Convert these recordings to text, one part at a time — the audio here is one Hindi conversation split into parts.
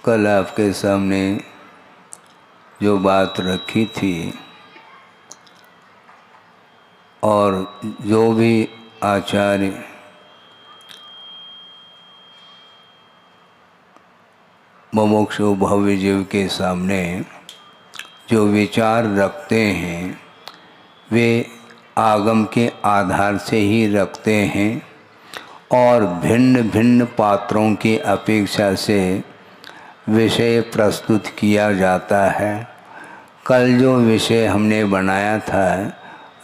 कल आपके सामने जो बात रखी थी और जो भी आचार्य मुमुक्षु भव्य जीव के सामने जो विचार रखते हैं वे आगम के आधार से ही रखते हैं और भिन्न भिन्न पात्रों की अपेक्षा से विषय प्रस्तुत किया जाता है। कल जो विषय हमने बनाया था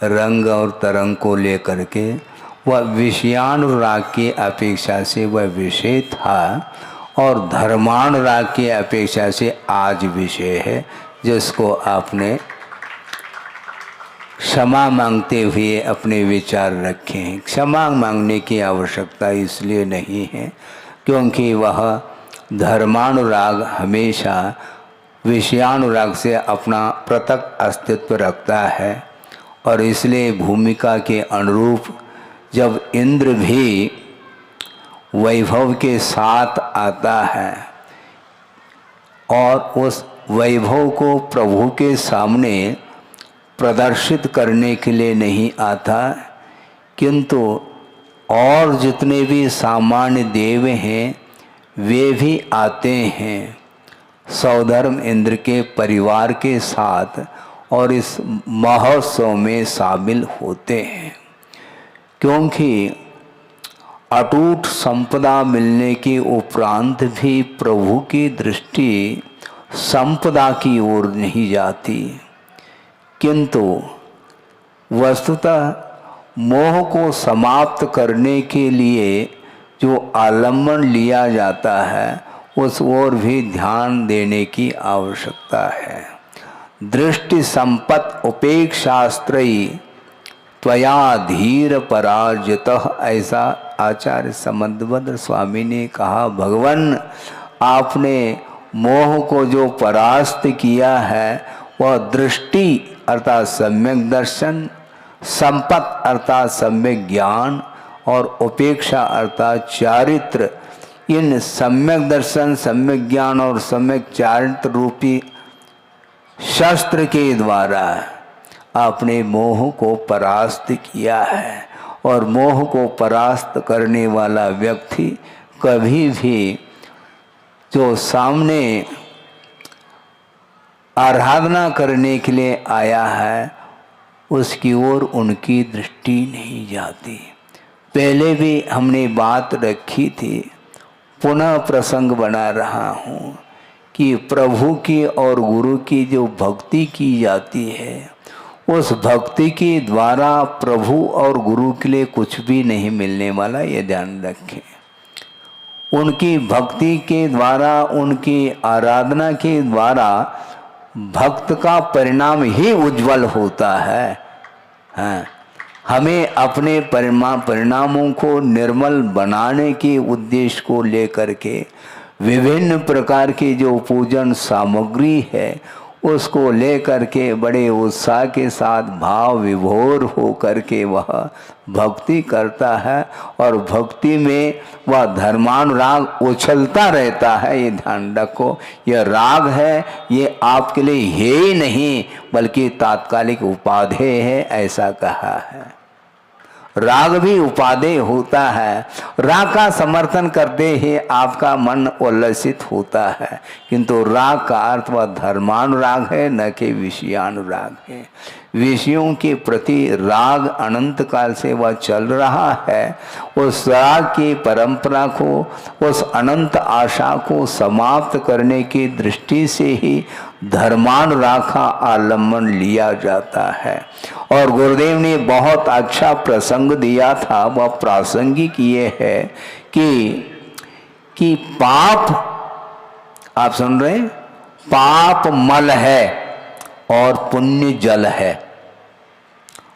रंग और तरंग को लेकर के, वह विषयानुराग की अपेक्षा से वह विषय था और धर्मानुराग की अपेक्षा से आज विषय है, जिसको आपने क्षमा मांगते हुए अपने विचार रखे हैं। क्षमा मांगने की आवश्यकता इसलिए नहीं है क्योंकि वह धर्मानुराग हमेशा विषयानुराग से अपना पृथक अस्तित्व रखता है और इसलिए भूमिका के अनुरूप जब इंद्र भी वैभव के साथ आता है और उस वैभव को प्रभु के सामने प्रदर्शित करने के लिए नहीं आता, किंतु और जितने भी सामान्य देव हैं वे भी आते हैं सौधर्म इंद्र के परिवार के साथ और इस महोत्सव में शामिल होते हैं, क्योंकि अटूट संपदा मिलने के उपरांत भी प्रभु की दृष्टि संपदा की ओर नहीं जाती, किंतु वस्तुतः मोह को समाप्त करने के लिए जो आलम्बन लिया जाता है उस ओर भी ध्यान देने की आवश्यकता है। दृष्टि संपत् उपेक्षास्त्रयी त्वया धीर पराजितः, ऐसा आचार्य समंतभद्र स्वामी ने कहा। भगवान आपने मोह को जो परास्त किया है वह दृष्टि अर्थात सम्यक दर्शन, संपत् अर्थात सम्यक ज्ञान और उपेक्षा अर्थात चारित्र, इन सम्यक दर्शन, सम्यक ज्ञान और सम्यक चारित्र रूपी शस्त्र के द्वारा आपने मोह को परास्त किया है। और मोह को परास्त करने वाला व्यक्ति कभी भी जो सामने आराधना करने के लिए आया है उसकी ओर उनकी दृष्टि नहीं जाती। पहले भी हमने बात रखी थी, पुनः प्रसंग बना रहा हूँ कि प्रभु की और गुरु की जो भक्ति की जाती है उस भक्ति के द्वारा प्रभु और गुरु के लिए कुछ भी नहीं मिलने वाला, ये ध्यान रखें। उनकी भक्ति के द्वारा, उनकी आराधना के द्वारा भक्त का परिणाम ही उज्जवल होता है। हाँ, हमें अपने परिणामों को निर्मल बनाने के उद्देश्य को लेकर के विभिन्न प्रकार की जो पूजन सामग्री है उसको लेकर के बड़े उत्साह के साथ भाव विभोर हो करके वह भक्ति करता है और भक्ति में वह धर्मानुराग उछलता रहता है। ये ध्यान रखो, यह राग है, ये आपके लिए है ही नहीं बल्कि तात्कालिक उपादेय है, ऐसा कहा है। राग भी उपादेय होता है, राग का समर्थन करते ही आपका मन उल्लसित होता है, किंतु राग का अर्थ वह धर्मानुराग है न कि विषयानुराग है। विषयों के प्रति राग अनंत काल से वह चल रहा है। उस राग की परंपरा को, उस अनंत आशा को समाप्त करने की दृष्टि से ही धर्मानुराग का आलम्बन लिया जाता है। और गुरुदेव ने बहुत अच्छा प्रसंग दिया था, वह प्रासंगिक ये है कि पाप, आप सुन रहे हैं, पाप मल है और पुण्य जल है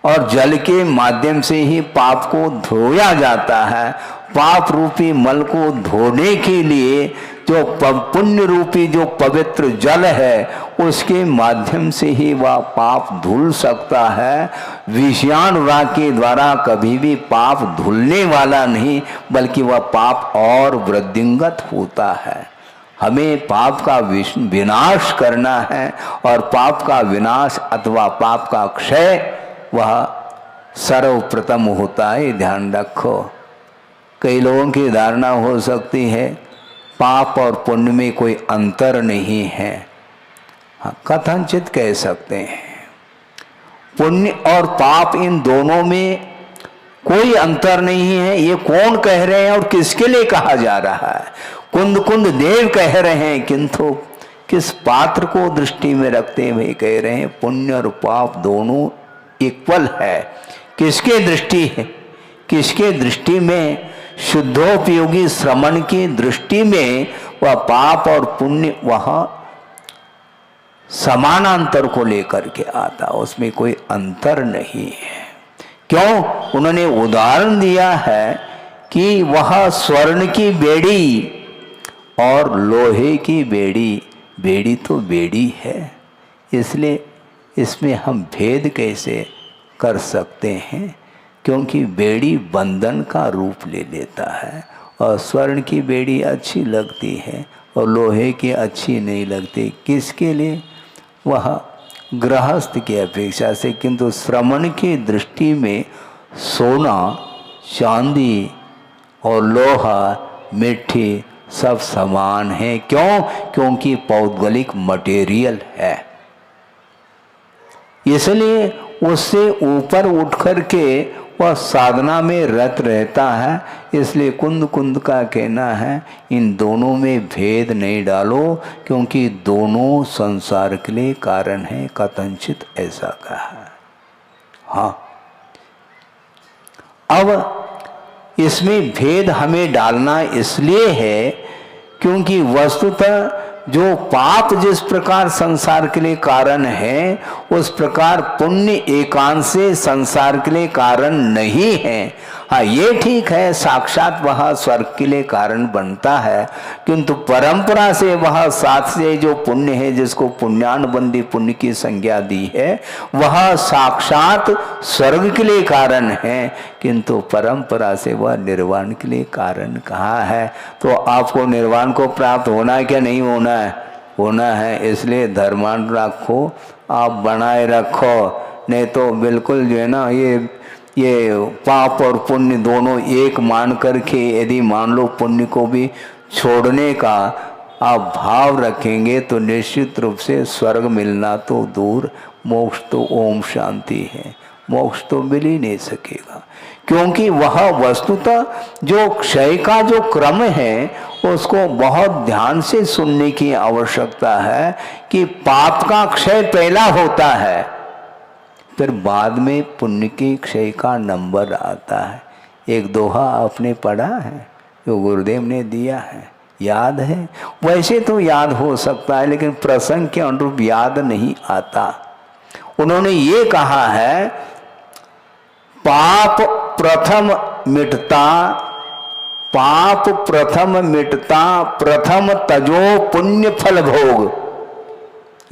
और जल के माध्यम से ही पाप को धोया जाता है। पाप रूपी मल को धोने के लिए जो पुण्य रूपी जो पवित्र जल है उसके माध्यम से ही वह पाप धुल सकता है। विषयानुराग के द्वारा कभी भी पाप धुलने वाला नहीं बल्कि वह पाप और वृद्धिंगत होता है। हमें पाप का विनाश करना है, और पाप का विनाश अथवा पाप का क्षय वह सर्वप्रथम होता है, ध्यान रखो। कई लोगों की धारणा हो सकती है पाप और पुण्य में कोई अंतर नहीं है। हाँ, कथनचित कह सकते हैं पुण्य और पाप इन दोनों में कोई अंतर नहीं है। ये कौन कह रहे हैं और किसके लिए कहा जा रहा है? कुंद कुंद देव कह रहे हैं, किंतु किस पात्र को दृष्टि में रखते हुए कह रहे हैं पुण्य और पाप दोनों इक्वल है? किसके दृष्टि है? किसके दृष्टि में? शुद्धोपयोगी श्रमण की दृष्टि में वह पाप और पुण्य वह समानांतर को लेकर के आता, उसमें कोई अंतर नहीं है। क्यों? उन्होंने उदाहरण दिया है कि वह स्वर्ण की बेड़ी और लोहे की बेड़ी, बेड़ी तो बेड़ी है, इसलिए इसमें हम भेद कैसे कर सकते हैं? क्योंकि बेड़ी बंधन का रूप ले लेता है, और स्वर्ण की बेड़ी अच्छी लगती है और लोहे की अच्छी नहीं लगती। किसके लिए? वह गृहस्थ की अपेक्षा से। किंतु श्रमण की दृष्टि में सोना, चांदी और लोहा, मिट्टी सब समान है। क्यों? क्योंकि पौद्गलिक मटेरियल है, इसलिए उससे ऊपर उठ कर के वह साधना में रत रहता है। इसलिए कुंद कुंद का कहना है इन दोनों में भेद नहीं डालो, क्योंकि दोनों संसार के लिए कारण है, कथनचित ऐसा कहा है। हाँ, अब इसमें भेद हमें डालना इसलिए है क्योंकि वस्तुतः जो पाप जिस प्रकार संसार के लिए कारण है, उस प्रकार पुण्य एकांश से संसार के लिए कारण नहीं है। हाँ, ये ठीक है, साक्षात वह स्वर्ग के लिए कारण बनता है, किंतु परंपरा से वह साथ से जो पुण्य है, जिसको पुण्यानुबंधी पुण्य की संज्ञा दी है, वह साक्षात स्वर्ग के लिए कारण है, किंतु परंपरा से वह निर्वाण के लिए कारण कहा है। तो आपको निर्वाण को प्राप्त होना है क्या नहीं होना है? होना है। इसलिए धर्मान रखो, आप बनाए रखो, नहीं तो बिल्कुल जो है ना ये पाप और पुण्य दोनों एक मान करके यदि मान लो पुण्य को भी छोड़ने का आप भाव रखेंगे तो निश्चित रूप से स्वर्ग मिलना तो दूर, मोक्ष तो ओम शांति है, मोक्ष तो मिल ही नहीं सकेगा। क्योंकि वह वस्तुतः जो क्षय का जो क्रम है उसको बहुत ध्यान से सुनने की आवश्यकता है कि पाप का क्षय पहला होता है, फिर बाद में पुण्य के क्षय का नंबर आता है। एक दोहा आपने पढ़ा है जो गुरुदेव ने दिया है, याद है? वैसे तो याद हो सकता है लेकिन प्रसंग के अनुरूप याद नहीं आता। उन्होंने ये कहा है पाप प्रथम मिटता, पाप प्रथम मिटता, प्रथम तजो पुण्य फल भोग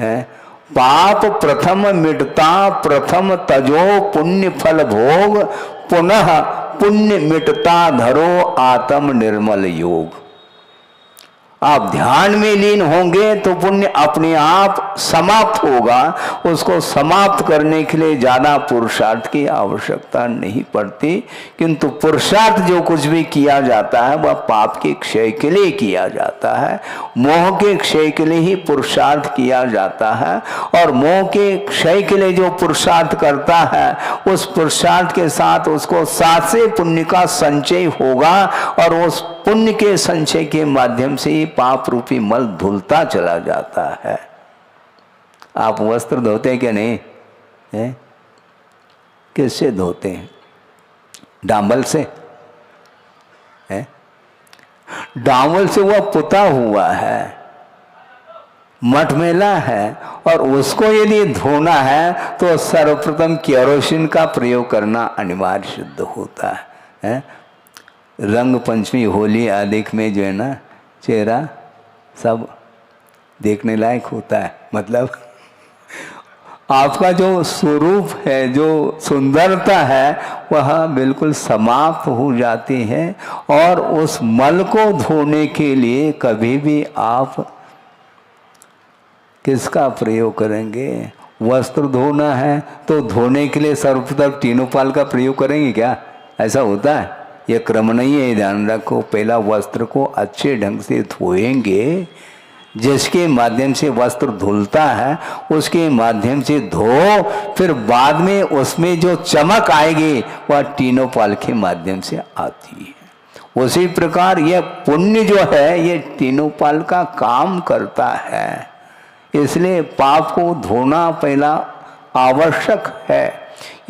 है। पाप प्रथम मिटता, प्रथम तजो पुण्य फल भोग, पुनः पुण्य मिटता धरो आत्म निर्मल योग। आप ध्यान में लीन होंगे तो पुण्य अपने आप समाप्त होगा। उसको समाप्त करने के लिए ज्यादा पुरुषार्थ की आवश्यकता नहीं पड़ती, किंतु पुरुषार्थ जो कुछ भी किया जाता है वह पाप के क्षय के लिए किया जाता है, मोह के क्षय के लिए ही पुरुषार्थ किया जाता है। और मोह के क्षय के लिए जो पुरुषार्थ करता है उस पुरुषार्थ के साथ उसको साथ से पुण्य का संचय होगा, और उस पुण्य के संचय के माध्यम से ही पाप रूपी मल धुलता चला जाता है। आप वस्त्र धोते हैं क्या नहीं है? किससे धोते हैं? डांबल से है? डांबल से वह पुता हुआ है, मटमैला है, और उसको यदि धोना है तो सर्वप्रथम केरोसिन का प्रयोग करना अनिवार्य सिद्ध होता है। रंग पंचमी, होली आदि में जो है ना चेहरा सब देखने लायक होता है, मतलब आपका जो स्वरूप है, जो सुंदरता है, वह बिल्कुल समाप्त हो जाती है। और उस मल को धोने के लिए कभी भी आप किसका प्रयोग करेंगे? वस्त्र धोना है तो धोने के लिए सर्वप्रथम तीनों पाल का प्रयोग करेंगे क्या? ऐसा होता है? ये क्रम नहीं है, ध्यान रखो। पहला वस्त्र को अच्छे ढंग से धोएंगे, जिसके माध्यम से वस्त्र धुलता है उसके माध्यम से धो, फिर बाद में उसमें जो चमक आएगी वह तीनों पाल के माध्यम से आती है। उसी प्रकार यह पुण्य जो है ये तीनों पाल का काम करता है। इसलिए पाप को धोना पहला आवश्यक है।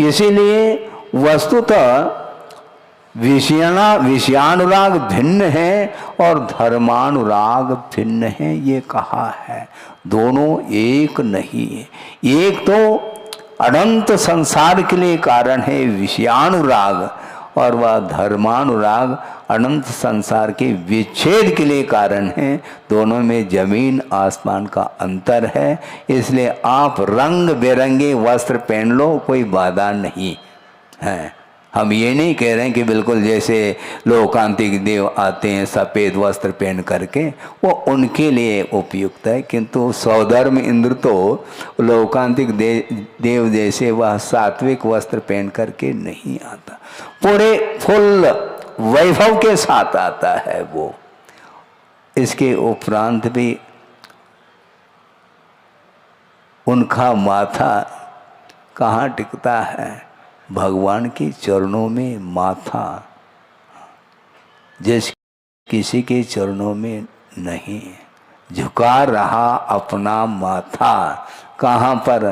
इसीलिए वस्तुतः विषयानुराग भिन्न है और धर्मानुराग भिन्न है, ये कहा है। दोनों एक नहीं है। एक तो अनंत संसार के लिए कारण है विषयानुराग, और वह धर्मानुराग अनंत संसार के विच्छेद के लिए कारण है। दोनों में जमीन आसमान का अंतर है। इसलिए आप रंग बिरंगे वस्त्र पहन लो, कोई बाधा नहीं है। हम ये नहीं कह रहे हैं कि बिल्कुल जैसे लोकांतिक देव आते हैं सफ़ेद वस्त्र पहन करके, वो उनके लिए उपयुक्त है। किंतु सौधर्म इंद्र तो लोकांतिक देव जैसे वह सात्विक वस्त्र पहन करके नहीं आता, पूरे फुल वैभव के साथ आता है वो। इसके उपरांत भी उनका माथा कहाँ टिकता है? भगवान के चरणों में माथा, जिस किसी के चरणों में नहीं झुका रहा अपना माथा। कहाँ पर?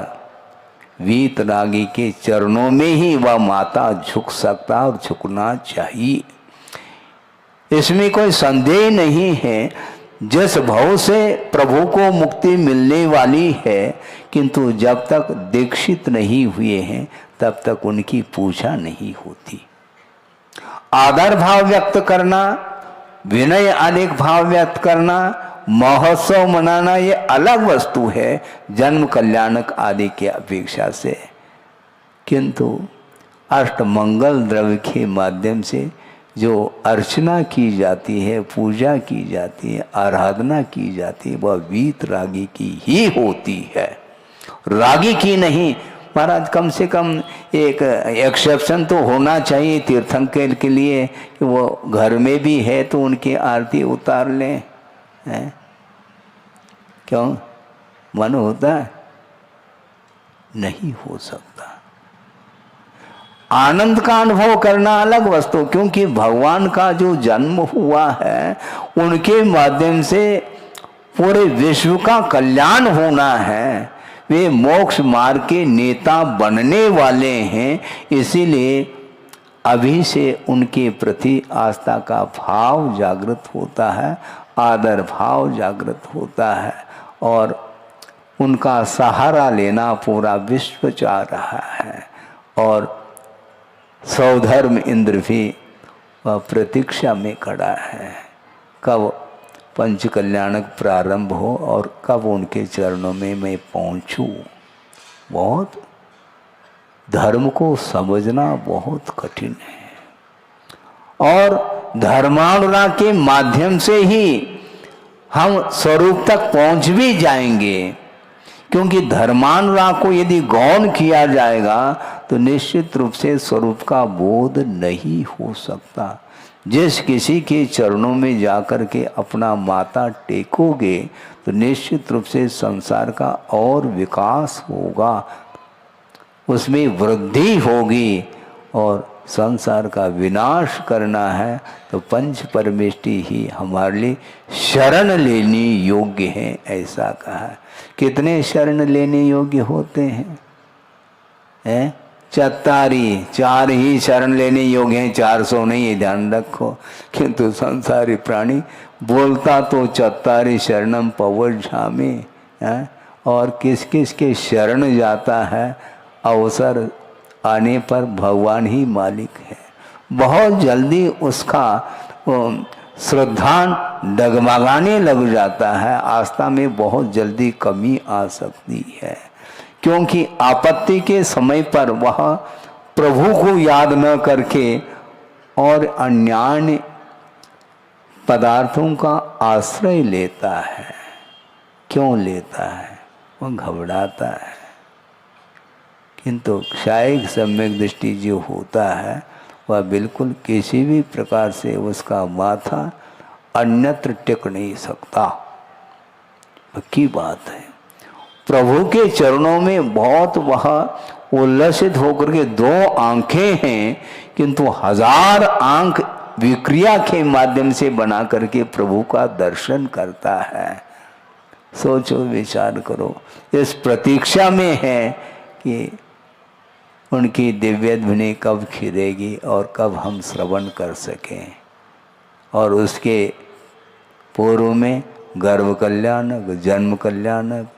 वीतरागी के चरणों में ही वह माथा झुक सकता और झुकना चाहिए। इसमें कोई संदेह नहीं है। जिस भाव से प्रभु को मुक्ति मिलने वाली है, किंतु जब तक दीक्षित नहीं हुए हैं तब तक उनकी पूजा नहीं होती। आदर भाव व्यक्त करना, विनय अधिक भाव व्यक्त करना, महोत्सव मनाना, ये अलग वस्तु है जन्म कल्याणक आदि की अपेक्षा से। किंतु अष्टमंगल द्रव्य के माध्यम से जो अर्चना की जाती है, पूजा की जाती है, आराधना की जाती है, वह वीतरागी की ही होती है, रागी की नहीं। महाराज कम से कम एक एक्सेप्शन तो होना चाहिए तीर्थंकर के लिए कि वो घर में भी है तो उनकी आरती उतार लें, हैं? क्यों मन होता है? नहीं हो सकता। आनंद का अनुभव करना अलग वस्तु, क्योंकि भगवान का जो जन्म हुआ है उनके माध्यम से पूरे विश्व का कल्याण होना है। वे मोक्ष मार्ग के नेता बनने वाले हैं। इसीलिए अभी से उनके प्रति आस्था का भाव जागृत होता है, आदर भाव जागृत होता है, और उनका सहारा लेना पूरा विश्व चाह रहा है। और सौधर्म इंद्र भी प्रतीक्षा में खड़ा है कब पंच कल्याणक प्रारंभ हो और कब उनके चरणों में मैं पहुंचूं। बहुत धर्म को समझना बहुत कठिन है, और धर्मानुराग के माध्यम से ही हम स्वरूप तक पहुंच भी जाएंगे। क्योंकि धर्मानुराग को यदि गौण किया जाएगा तो निश्चित रूप से स्वरूप का बोध नहीं हो सकता। जिस किसी के चरणों में जाकर के अपना माथा टेकोगे तो निश्चित रूप से संसार का और विकास होगा, उसमें वृद्धि होगी। और संसार का विनाश करना है तो पंच परमेष्टि ही हमारे लिए शरण लेने योग्य है, ऐसा कहा है। कितने शरण लेने योग्य होते हैं? चत्तारी, 4 ही शरण लेने योग्य हैं, 400 नहीं है, ध्यान रखो। किंतु संसारी प्राणी बोलता तो चत्तारी शरणम पवज्झामि, और किस किस के शरण जाता है, अवसर आने पर भगवान ही मालिक है। बहुत जल्दी उसका श्रद्धा डगमगाने लग जाता है, आस्था में बहुत जल्दी कमी आ सकती है। क्योंकि आपत्ति के समय पर वह प्रभु को याद न करके और अन्य पदार्थों का आश्रय लेता है। क्यों लेता है? वह घबराता है। किंतु क्षायिक सम्यक दृष्टि जो होता है वह बिल्कुल किसी भी प्रकार से उसका माथा अन्यत्र टिक नहीं सकता। पक्की बात है। प्रभु के चरणों में बहुत वह उल्लसित होकर के 2 आंखें हैं, किंतु 1000 आंख विक्रिया के माध्यम से बना करके प्रभु का दर्शन करता है। सोचो, विचार करो। इस प्रतीक्षा में है कि उनकी दिव्य ध्वनि कब खिलेगी और कब हम श्रवण कर सकें। और उसके पूर्व में गर्भ कल्याणक, जन्म कल्याणक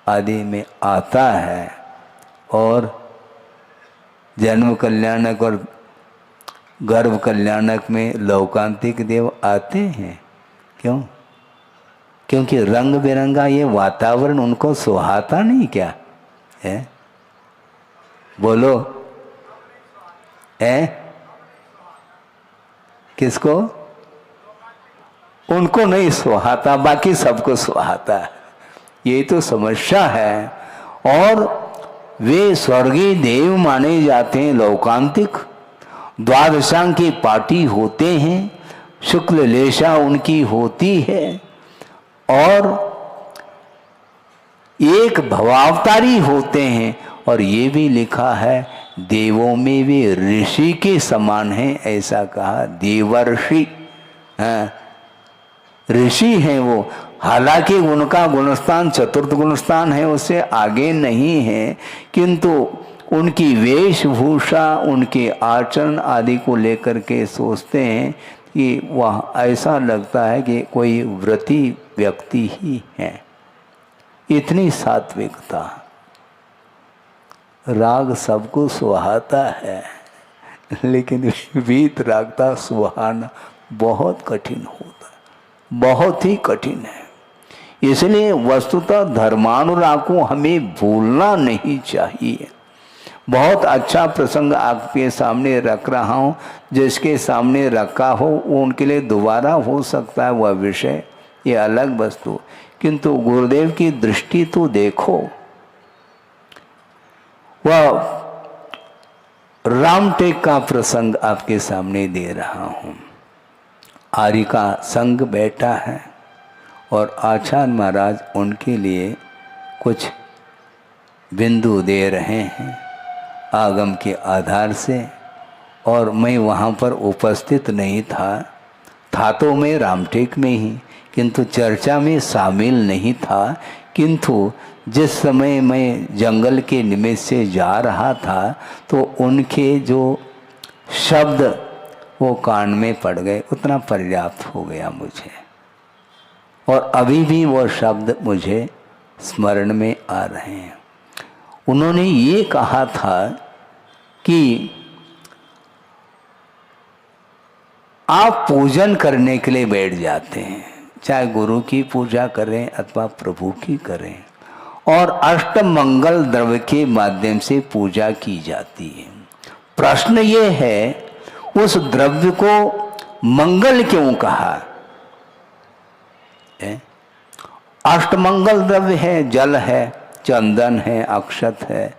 आदि में आता है, और जन्म कल्याणक और गर्भ कल्याणक में लौकांतिक देव आते हैं। क्यों? क्योंकि रंग बिरंगा ये वातावरण उनको सुहाता नहीं क्या है? बोलो, है? किसको? उनको नहीं सुहाता, बाकी सबको सुहाता है। यही तो समस्या है। और वे स्वर्गीय देव माने जाते हैं, लौकांतिक। द्वादशांग की पाटी होते हैं, शुक्ल लेशा उनकी होती है, और एक भवावतारी होते हैं। और ये भी लिखा है देवों में वे ऋषि के समान हैं, ऐसा कहा। देवर्षि ऋषि हैं वो। हालांकि उनका गुणस्थान चतुर्थ गुणस्थान है, उससे आगे नहीं है, किंतु उनकी वेशभूषा, उनके आचरण आदि को लेकर के सोचते हैं कि वह ऐसा लगता है कि कोई व्रती व्यक्ति ही है। इतनी सात्विकता। राग सबको सुहाता है, लेकिन वीत राग का सुहाना बहुत कठिन होता है, बहुत ही कठिन है। इसलिए वस्तुतः धर्मानुराग को हमें भूलना नहीं चाहिए। बहुत अच्छा प्रसंग आपके सामने रख रहा हूँ, जिसके सामने रखा हो वो उनके लिए दोबारा हो सकता है वह विषय, ये अलग वस्तु, किंतु गुरुदेव की दृष्टि तो देखो। वह रामटेक का प्रसंग आपके सामने दे रहा हूँ। आर्य का संघ बैठा है और आचार्य महाराज उनके लिए कुछ बिंदु दे रहे हैं आगम के आधार से। और मैं वहाँ पर उपस्थित नहीं था तो मैं रामटेक में ही, किंतु चर्चा में शामिल नहीं था। किंतु जिस समय मैं जंगल के निमित्त से जा रहा था तो उनके जो शब्द वो कान में पड़ गए, उतना पर्याप्त हो गया मुझे। और अभी भी वो शब्द मुझे स्मरण में आ रहे हैं। उन्होंने ये कहा था कि आप पूजन करने के लिए बैठ जाते हैं, चाहे गुरु की पूजा करें अथवा प्रभु की करें, और अष्ट मंगल द्रव्य के माध्यम से पूजा की जाती है। प्रश्न ये है, उस द्रव्य को मंगल क्यों कहा? अष्टमंगल द्रव्य है, जल है, चंदन है, अक्षत है,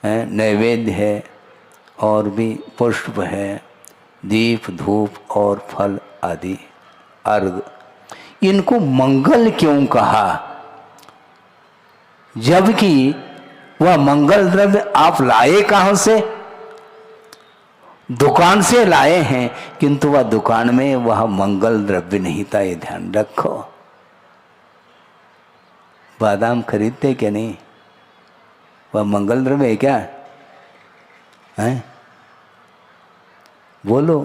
नैवेद्य है, और भी पुष्प है, दीप धूप और फल आदि अर्घ। इनको मंगल क्यों कहा? जबकि वह मंगल द्रव्य आप लाए कहां से? दुकान से लाए हैं, किंतु वह दुकान में वह मंगल द्रव्य नहीं था, ये ध्यान रखो। बादाम खरीदते क्या नहीं? वह मंगल द्रव्य है क्या? हैं? बोलो।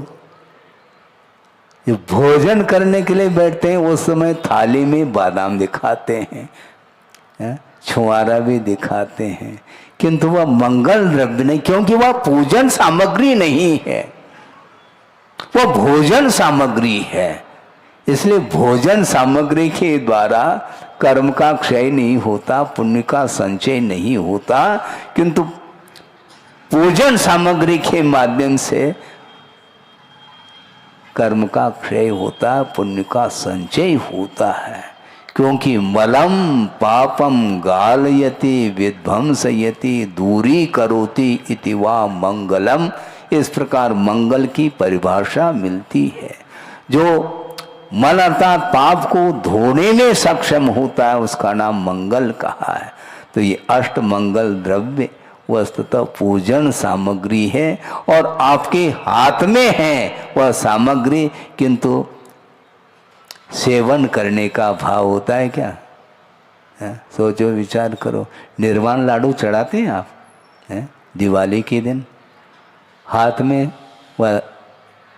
जो भोजन करने के लिए बैठते हैं उस समय थाली में बादाम दिखाते हैं, छुआरा भी दिखाते हैं, किंतु वह मंगल द्रव्य नहीं, क्योंकि वह पूजन सामग्री नहीं है, वह भोजन सामग्री है। इसलिए भोजन सामग्री के द्वारा कर्म का क्षय नहीं होता, पुण्य का संचय नहीं होता, किंतु पूजन सामग्री के माध्यम से कर्म का क्षय होता है, पुण्य का संचय होता है। क्योंकि मलम पापम गालयति विध्वंसयति दूरी करोति इति वा मंगलम, इस प्रकार मंगल की परिभाषा मिलती है। जो मल अर्थात पाप को धोने में सक्षम होता है उसका नाम मंगल कहा है। तो ये अष्ट मंगल द्रव्य वस्तुतः पूजन सामग्री है और आपके हाथ में है वह सामग्री, किंतु सेवन करने का भाव होता है क्या? सोचो विचार करो। निर्वाण लाडू चढ़ाते हैं आप दिवाली के दिन, हाथ में वह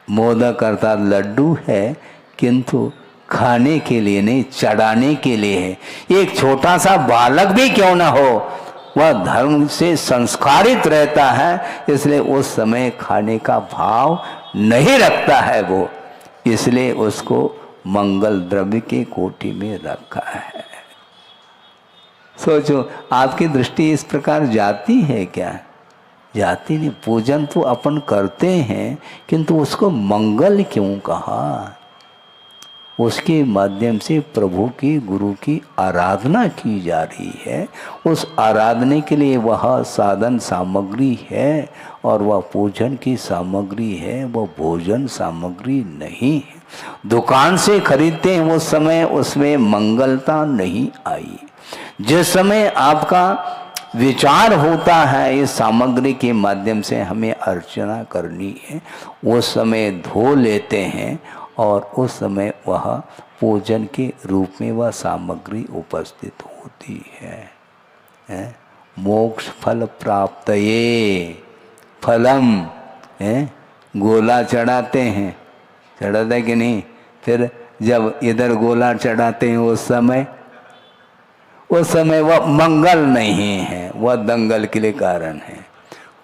मोदक अर्थात लड्डू है, किंतु खाने के लिए नहीं, चढ़ाने के लिए है। एक छोटा सा बालक भी क्यों ना हो वह धर्म से संस्कारित रहता है, इसलिए उस समय खाने का भाव नहीं रखता है वो, इसलिए उसको मंगल द्रव्य के कोटि में रखा है। सोचो आपकी दृष्टि इस प्रकार जाती है क्या? जाती नहीं। पूजन तो अपन करते हैं, किंतु उसको मंगल क्यों कहा? उसके माध्यम से प्रभु की गुरु की आराधना की जा रही है। उस आराधने के लिए वह साधन सामग्री है और वह पूजन की सामग्री है, वह भोजन सामग्री नहीं है। दुकान से खरीदते हैं उस समय उसमें मंगलता नहीं आई। जिस समय आपका विचार होता है इस सामग्री के माध्यम से हमें अर्चना करनी है, उस समय धो लेते हैं और उस समय वह पूजन के रूप में वह सामग्री उपस्थित होती है। मोक्ष फल प्राप्तये फलम, गोला चढ़ाते हैं, चढ़ाते कि नहीं? फिर जब इधर गोला चढ़ाते हैं उस समय वह मंगल नहीं है, वह दंगल के लिए कारण है,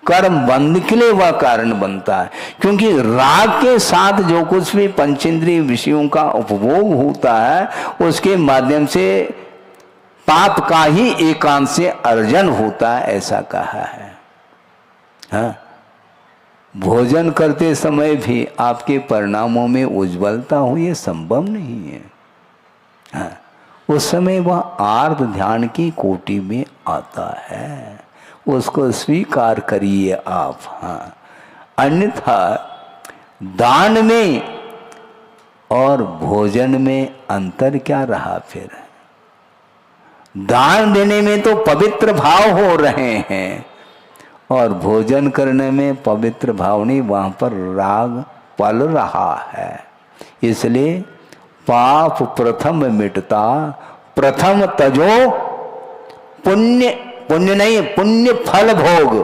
कर्म बंद के लिए वह कारण बनता है। क्योंकि राग के साथ जो कुछ भी पंचेंद्रिय विषयों का उपभोग होता है उसके माध्यम से पाप का ही एकांत से अर्जन होता है, ऐसा कहा है। हाँ, भोजन करते समय भी आपके परिणामों में उज्ज्वलता हो ये संभव नहीं है। हाँ, उस समय वह आर्त ध्यान की कोटि में आता है, उसको स्वीकार करिए आप। हाँ, अन्यथा दान में और भोजन में अंतर क्या रहा? फिर दान देने में तो पवित्र भाव हो रहे हैं और भोजन करने में पवित्र भाव नहीं, वहां पर राग पल रहा है। इसलिए पाप प्रथम मिटता, प्रथम तजो पुण्य, पुण्य नहीं पुण्य फल भोग,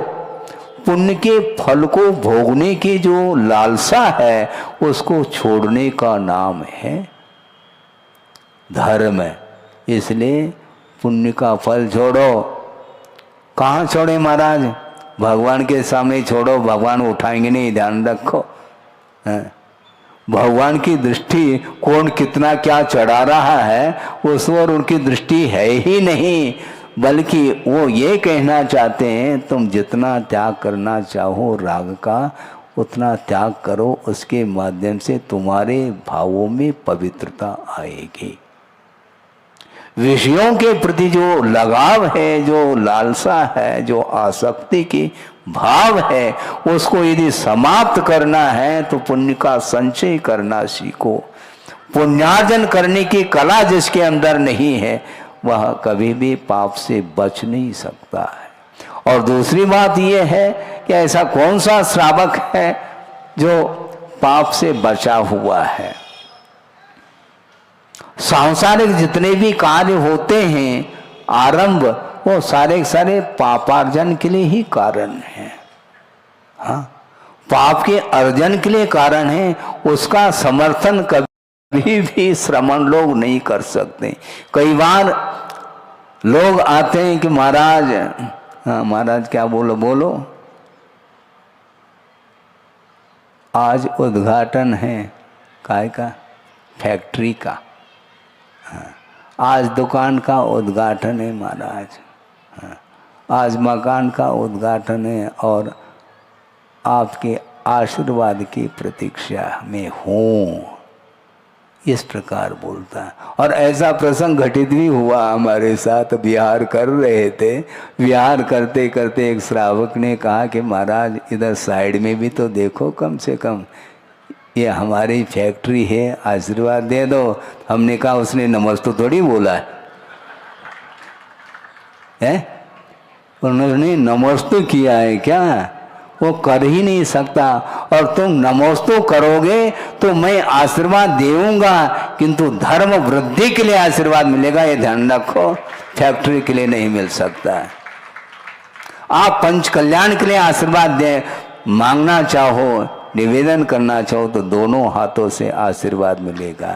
पुण्य के फल को भोगने की जो लालसा है उसको छोड़ने का नाम है धर्म। इसलिए पुण्य का फल छोड़ो। कहाँ छोड़े महाराज? भगवान के सामने छोड़ो, भगवान उठाएंगे नहीं, ध्यान रखो। भगवान की दृष्टि कौन कितना क्या चढ़ा रहा है उस पर उनकी दृष्टि है ही नहीं, बल्कि वो ये कहना चाहते हैं तुम जितना त्याग करना चाहो राग का उतना त्याग करो, उसके माध्यम से तुम्हारे भावों में पवित्रता आएगी। विषयों के प्रति जो लगाव है, जो लालसा है, जो आसक्ति की भाव है, उसको यदि समाप्त करना है तो पुण्य का संचय करना सीखो। पुण्यार्जन करने की कला जिसके अंदर नहीं है वह कभी भी पाप से बच नहीं सकता है। और दूसरी बात यह है कि ऐसा कौन सा श्रावक है जो पाप से बचा हुआ है? सांसारिक जितने भी कार्य होते हैं आरंभ, वो सारे सारे पापार्जन के लिए ही कारण है। हाँ, पाप के अर्जन के लिए कारण है, उसका समर्थन कभी भी श्रमण लोग नहीं कर सकते। कई बार लोग आते हैं कि महाराज, हाँ महाराज क्या बोलो, आज उद्घाटन है काय का? फैक्ट्री का। हाँ, आज दुकान का उद्घाटन है महाराज, हाँ, आज मकान का उद्घाटन है और आपके आशीर्वाद की प्रतीक्षा में हूँ, इस प्रकार बोलता है। और ऐसा प्रसंग घटित भी हुआ हमारे साथ। विहार कर रहे थे, विहार करते करते एक श्रावक ने कहा कि महाराज इधर साइड में भी तो देखो, कम से कम ये हमारी फैक्ट्री है, आशीर्वाद दे दो। हमने कहा उसने नमस्ते थोड़ी बोला है, उन्होंने नमस्ते किया है क्या? वो कर ही नहीं सकता। और तुम नमोस्तु करोगे तो मैं आशीर्वाद देऊंगा, किंतु धर्म वृद्धि के लिए आशीर्वाद मिलेगा, ये ध्यान रखो, फैक्ट्री के लिए नहीं मिल सकता। आप पंच कल्याण के लिए आशीर्वाद दे मांगना चाहो, निवेदन करना चाहो तो दोनों हाथों से आशीर्वाद मिलेगा,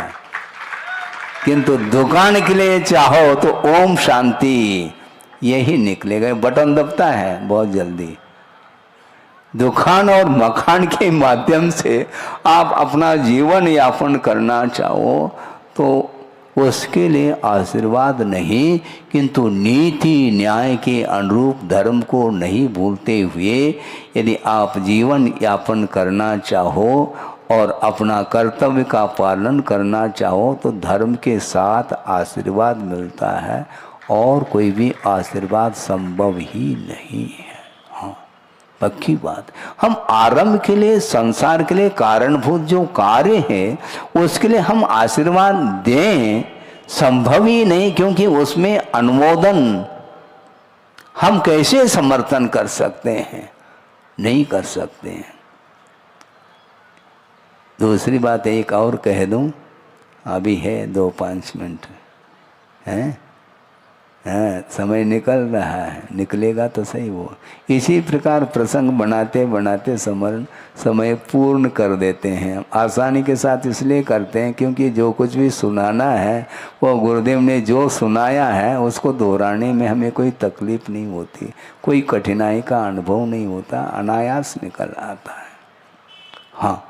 किंतु दुकान के लिए चाहो तो ओम शांति यही निकलेगा। बटन दबता है बहुत जल्दी। दुकान और मकान के माध्यम से आप अपना जीवन यापन करना चाहो तो उसके लिए आशीर्वाद नहीं, किंतु नीति न्याय के अनुरूप धर्म को नहीं भूलते हुए यदि आप जीवन यापन करना चाहो और अपना कर्तव्य का पालन करना चाहो तो धर्म के साथ आशीर्वाद मिलता है, और कोई भी आशीर्वाद संभव ही नहीं है। हाँ, पक्की बात। हम आरंभ के लिए, संसार के लिए कारणभूत जो कार्य है उसके लिए हम आशीर्वाद दें, संभव ही नहीं, क्योंकि उसमें अनुमोदन हम कैसे समर्थन कर सकते हैं? नहीं कर सकते हैं। दूसरी बात एक और कह दूं, अभी है 2-5 मिनट हैं, समय निकल रहा है, निकलेगा तो सही। वो इसी प्रकार प्रसंग बनाते बनाते समय पूर्ण कर देते हैं। आसानी के साथ इसलिए करते हैं क्योंकि जो कुछ भी सुनाना है वो गुरुदेव ने जो सुनाया है उसको दोहराने में हमें कोई तकलीफ नहीं होती, कोई कठिनाई का अनुभव नहीं होता, अनायास निकल आता है। हाँ,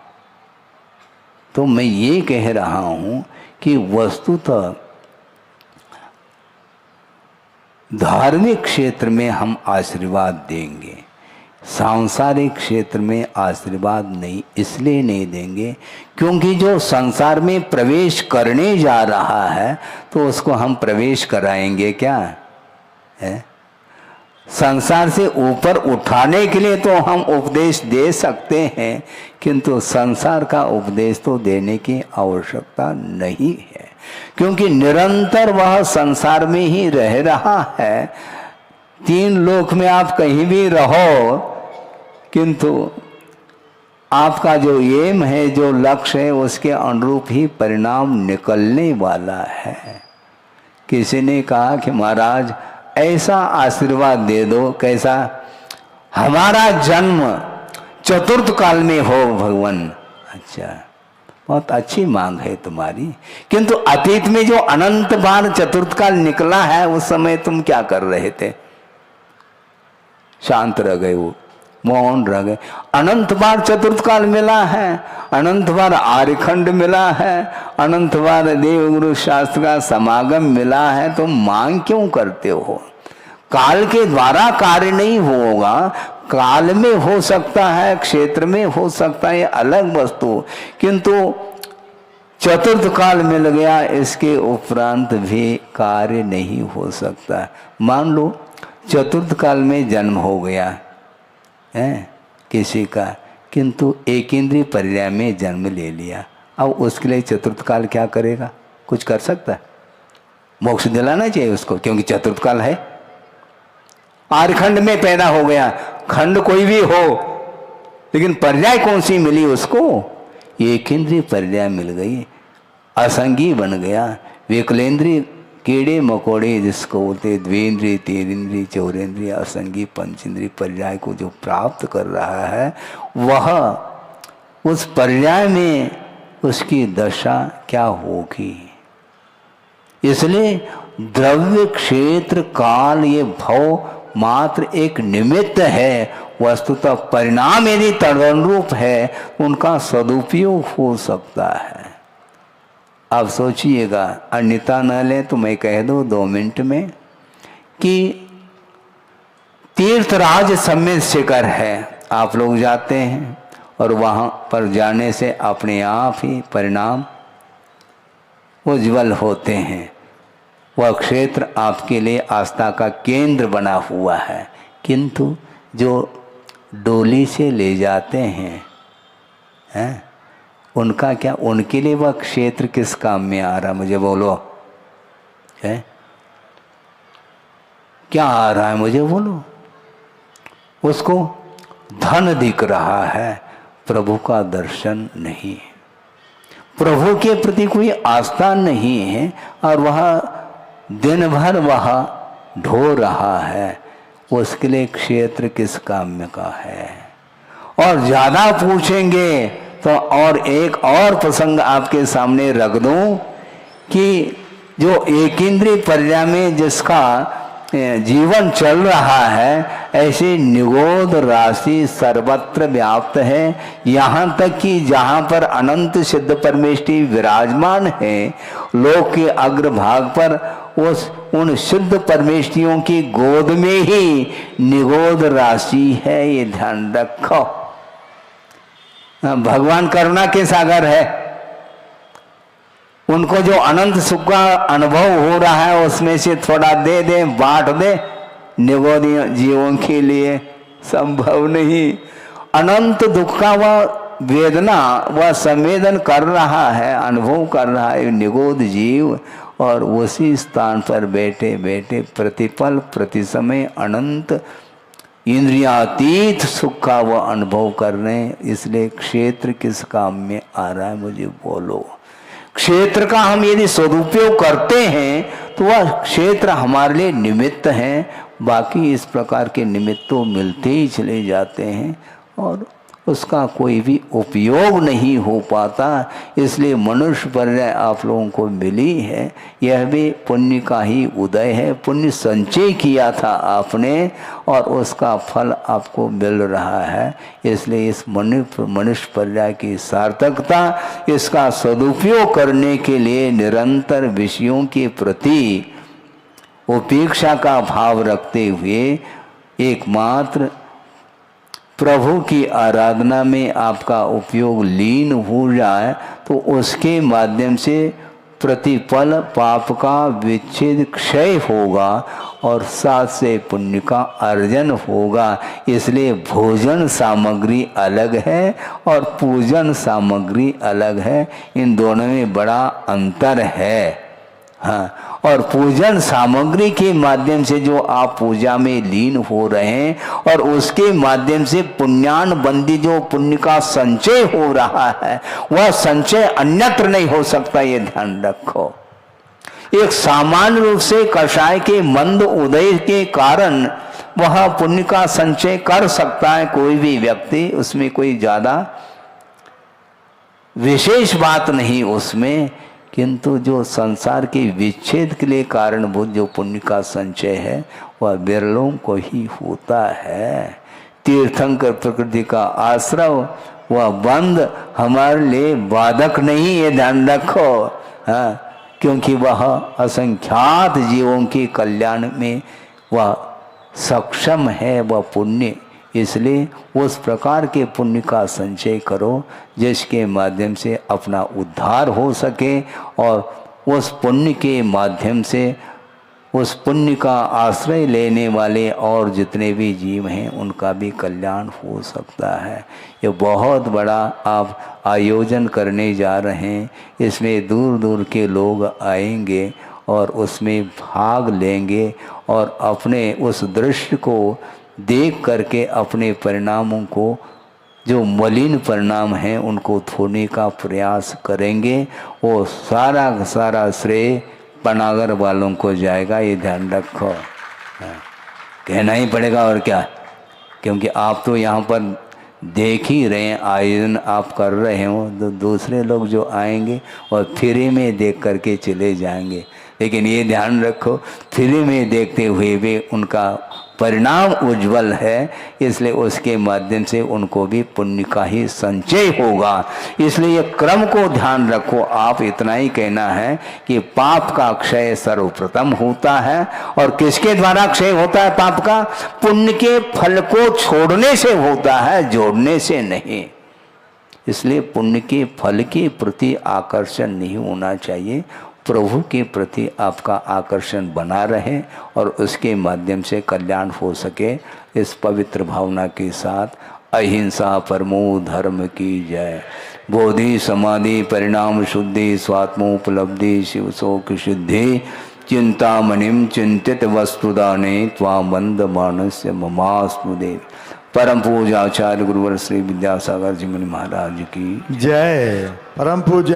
तो मैं ये कह रहा हूँ कि वस्तुतः धार्मिक क्षेत्र में हम आशीर्वाद देंगे, सांसारिक क्षेत्र में आशीर्वाद नहीं, इसलिए नहीं देंगे क्योंकि जो संसार में प्रवेश करने जा रहा है तो उसको हम प्रवेश कराएंगे क्या है? संसार से ऊपर उठाने के लिए तो हम उपदेश दे सकते हैं, किंतु संसार का उपदेश तो देने की आवश्यकता नहीं है, क्योंकि निरंतर वह संसार में ही रह रहा है। 3 लोक में आप कहीं भी रहो, किंतु आपका जो एम है, जो लक्ष्य है, उसके अनुरूप ही परिणाम निकलने वाला है। किसी ने कहा कि महाराज ऐसा आशीर्वाद दे दो, कैसा? हमारा जन्म चतुर्थ काल में हो भगवान। अच्छा, बहुत अच्छी मांग है तुम्हारी, किंतु अतीत में जो अनंत बार चतुर्थ काल निकला है उस समय तुम क्या कर रहे थे? शांत रह गए, वो मौन रह गए। अनंत बार चतुर्थ काल मिला है, अनंत बार आर्यखंड मिला है, अनंत बार देवगुरु शास्त्र का समागम मिला है, तो मांग क्यों करते हो? काल के द्वारा कार्य नहीं होगा, काल में हो सकता है, क्षेत्र में हो सकता है, अलग वस्तु, किंतु चतुर्थ काल मिल गया, इसके उपरांत भी कार्य नहीं हो सकता। मान लो चतुर्थ काल में जन्म हो गया है किसी का, किंतु एक इंद्रिय पर्याय में जन्म ले लिया, अब उसके लिए चतुर्थ काल क्या करेगा? कुछ कर सकता है? मोक्ष दिलाना चाहिए उसको, क्योंकि चतुर्थ काल है। आर्यखंड में पैदा हो गया, खंड कोई भी हो, लेकिन पर्याय कौन सी मिली उसको? एक इंद्रिय पर्याय मिल गई, असंगी बन गया। विकलेंद्रिय कीड़े मकोड़े जिसको बोलते, द्वेंद्रिय, तीरेंद्रिय, चौरेंद्रिय, असंगी पंचेंद्रिय पर्याय को जो प्राप्त कर रहा है, वह उस पर्याय में उसकी दशा क्या होगी? इसलिए द्रव्य, क्षेत्र, काल, ये भव मात्र एक निमित्त है, वस्तुतः परिणाम यदि तदनुरूप है उनका सदुपयोग हो सकता है। आप सोचिएगा, अन्यथा न लें तो मैं कह दूँ 2 मिनट में कि तीर्थराज समेत शिखर है। आप लोग जाते हैं और वहाँ पर जाने से अपने आप ही परिणाम उज्जवल होते हैं। वह क्षेत्र आपके लिए आस्था का केंद्र बना हुआ है, किंतु जो डोली से ले जाते हैं उनका क्या, उनके लिए वह क्षेत्र किस काम में आ रहा, मुझे बोलो है? क्या आ रहा है मुझे बोलो? उसको धन दिख रहा है, प्रभु का दर्शन नहीं, प्रभु के प्रति कोई आस्था नहीं है, और वह दिन भर वह ढो रहा है, उसके लिए क्षेत्र किस काम का है? और ज़्यादा पूछेंगे तो और एक और प्रसंग आपके सामने रख दूं कि जो एक इंद्रिय पर्या में जिसका जीवन चल रहा है, ऐसी निगोद राशि सर्वत्र व्याप्त है। यहाँ तक कि जहाँ पर अनंत सिद्ध परमेष्ठी विराजमान है, लोक के अग्रभाग पर उन सिद्ध परमेष्ठियों की गोद में ही निगोद राशि है, ये ध्यान रखो। भगवान करुणा के सागर है, उनको जो अनंत सुख का अनुभव हो रहा है उसमें से थोड़ा दे दे, बांट दे, निगोद जीवों के लिए संभव नहीं। अनंत दुख का वह वेदना वह संवेदन कर रहा है, अनुभव कर रहा है निगोद जीव, और उसी स्थान पर बैठे बैठे प्रतिपल प्रति समय अनंत इंद्रियातीत सुख का वह अनुभव कर रहे हैं। इसलिए क्षेत्र किस काम में आ रहा है मुझे बोलो? क्षेत्र का हम यदि सदुपयोग करते हैं तो वह क्षेत्र हमारे लिए निमित्त है, बाकी इस प्रकार के निमित्त तो मिलते ही चले जाते हैं और उसका कोई भी उपयोग नहीं हो पाता। इसलिए मनुष्य पर्याय आप लोगों को मिली है, यह भी पुण्य का ही उदय है। पुण्य संचय किया था आपने और उसका फल आपको मिल रहा है। इसलिए इस मनुष्य पर्याय की सार्थकता, इसका सदुपयोग करने के लिए निरंतर विषयों के प्रति उपेक्षा का भाव रखते हुए एकमात्र प्रभु की आराधना में आपका उपयोग लीन हो जाए तो उसके माध्यम से प्रतिपल पाप का विच्छेद क्षय होगा और साथ से पुण्य का अर्जन होगा। इसलिए भोजन सामग्री अलग है और पूजन सामग्री अलग है, इन दोनों में बड़ा अंतर है। हाँ, और पूजन सामग्री के माध्यम से जो आप पूजा में लीन हो रहे हैं और उसके माध्यम से पुण्यान बंदी जो पुण्य का संचय हो रहा है, वह संचय अन्यत्र नहीं हो सकता, ये ध्यान रखो। एक सामान्य रूप से कषाय के मंद उदय के कारण वह पुण्य का संचय कर सकता है कोई भी व्यक्ति, उसमें कोई ज्यादा विशेष बात नहीं उसमें, किंतु जो संसार के विच्छेद के लिए कारणभूत जो पुण्य का संचय है वह बिरलों को ही होता है। तीर्थंकर प्रकृति का आश्रव वह बंद हमारे लिए बाधक नहीं, ये ध्यान रखो। हाँ, क्योंकि वह असंख्यात जीवों के कल्याण में वह सक्षम है, वह पुण्य। इसलिए उस प्रकार के पुण्य का संचय करो जिसके माध्यम से अपना उद्धार हो सके और उस पुण्य के माध्यम से उस पुण्य का आश्रय लेने वाले और जितने भी जीव हैं उनका भी कल्याण हो सकता है। ये बहुत बड़ा आप आयोजन करने जा रहे हैं, इसमें दूर दूर के लोग आएंगे और उसमें भाग लेंगे और अपने उस दृश्य को देख करके अपने परिणामों को जो मलिन परिणाम हैं उनको धोने का प्रयास करेंगे। वो सारा का सारा श्रेय पनागर वालों को जाएगा, ये ध्यान रखो। कहना ही पड़ेगा और क्या, क्योंकि आप तो यहाँ पर देख ही रहे हैं, आयोजन आप कर रहे हो, तो दूसरे लोग जो आएंगे और फ्री में देख करके चले जाएंगे। लेकिन ये ध्यान रखो, फ्री में देखते हुए भी उनका परिणाम उज्जवल है, इसलिए उसके माध्यम से उनको भी पुण्य का ही संचय होगा। इसलिए ये क्रम को ध्यान रखो। आप इतना ही कहना है कि पाप का क्षय सर्वप्रथम होता है, और किसके द्वारा क्षय होता है पाप का? पुण्य के फल को छोड़ने से होता है, जोड़ने से नहीं। इसलिए पुण्य के फल के प्रति आकर्षण नहीं होना चाहिए, प्रभु के प्रति आपका आकर्षण बना रहे और उसके माध्यम से कल्याण हो सके। इस पवित्र भावना के साथ अहिंसा परमो धर्म की जय। बोधि समाधि परिणाम शुद्धि स्वात्मोपलब्धि शिव शोक शुद्धि चिंतामणिम चिंतित वस्तुदाने त्वामंद मानस्य ममास्तु देव। परम पूज्य आचार्य गुरुवर श्री विद्यासागर जी मुनि महाराज की जय। परम पूज्य